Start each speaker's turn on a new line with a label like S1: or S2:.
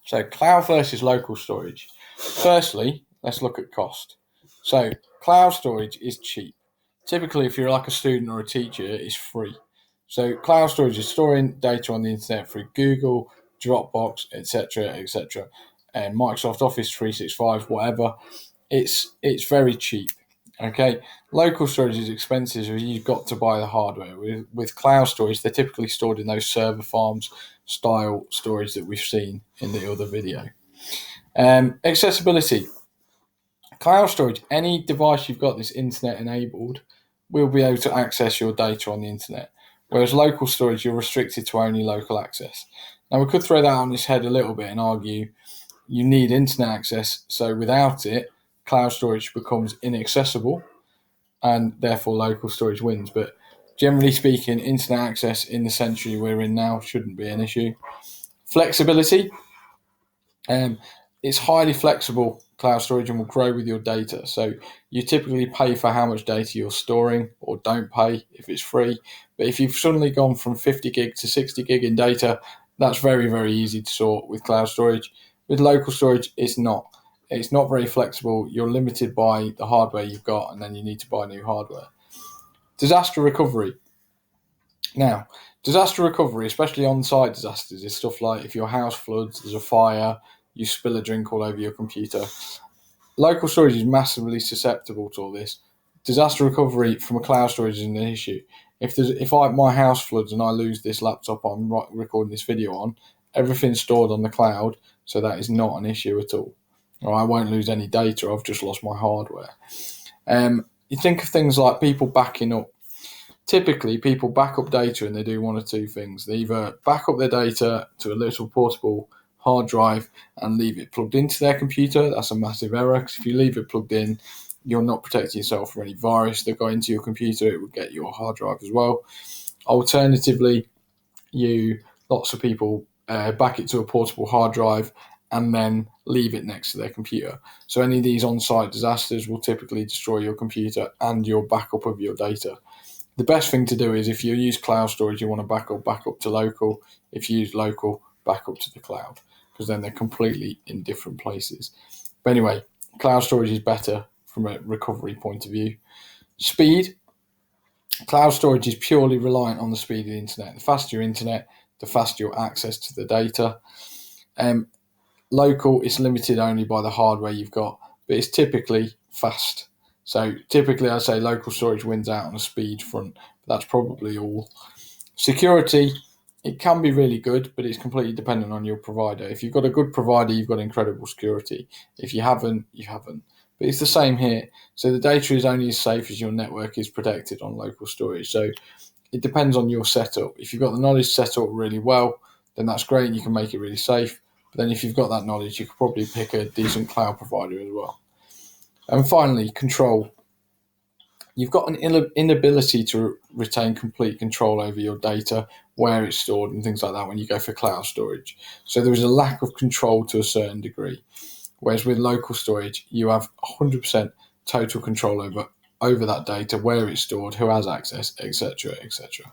S1: So cloud versus local storage. Firstly, let's look at cost. So cloud storage is cheap. Typically, if you're like a student or a teacher, it's free. So cloud storage is storing data on the internet through Google, Dropbox, etc., etc., and Microsoft Office 365, whatever. It's very cheap. Okay, local storage is expensive. So you've got to buy the hardware. With cloud storage, they're typically stored in those server farms style storage that we've seen in the other video. Accessibility. Cloud storage, any device you've got that's internet enabled will be able to access your data on the internet. Whereas local storage, you're restricted to only local access. Now, we could throw that on its head a little bit and argue you need internet access, so without it, cloud storage becomes inaccessible and therefore local storage wins. But generally speaking, internet access in the century we're in now shouldn't be an issue. Flexibility. It's highly flexible cloud storage and will grow with your data. So you typically pay for how much data you're storing or don't pay if it's free. But if you've suddenly gone from 50 gig to 60 gig in data, that's very, very easy to sort with cloud storage. With local storage, it's not. It's not very flexible. You're limited by the hardware you've got, and then you need to buy new hardware. Disaster recovery. Now, disaster recovery, especially on-site disasters, is stuff like if your house floods, there's a fire, you spill a drink all over your computer. Local storage is massively susceptible to all this. Disaster recovery from a cloud storage isn't an issue. If my house floods and I lose this laptop I'm recording this video on, everything's stored on the cloud, so that is not an issue at all. Or I won't lose any data. I've just lost my hardware. You think of things like people backing up. Typically, people back up data and they do one or two things. They either back up their data to a little portable hard drive and leave it plugged into their computer. That's a massive error, because if you leave it plugged in, you're not protecting yourself from any virus that got into your computer. It would get your hard drive as well. Alternatively, lots of people back it to a portable hard drive and then leave it next to their computer. So any of these on-site disasters will typically destroy your computer and your backup of your data. The best thing to do is, if you use cloud storage, you want to back up to local. If you use local, back up to the cloud, because then they're completely in different places. But anyway, cloud storage is better from a recovery point of view. Speed. Cloud storage is purely reliant on the speed of the internet. The faster your internet, the faster your access to the data. Local is limited only by the hardware you've got, but it's typically fast. So typically I'd say local storage wins out on a speed front, but that's probably all. Security, it can be really good, but it's completely dependent on your provider. If you've got a good provider, you've got incredible security. If you haven't, you haven't. But it's the same here. So the data is only as safe as your network is protected on local storage. So it depends on your setup. If you've got the knowledge set up really well, then that's great and you can make it really safe. But then if you've got that knowledge, you could probably pick a decent cloud provider as well. And finally, control. You've got an inability to retain complete control over your data, where it's stored and things like that when you go for cloud storage. So there is a lack of control to a certain degree. Whereas with local storage, you have 100% total control over that data, where it's stored, who has access, etc., etc.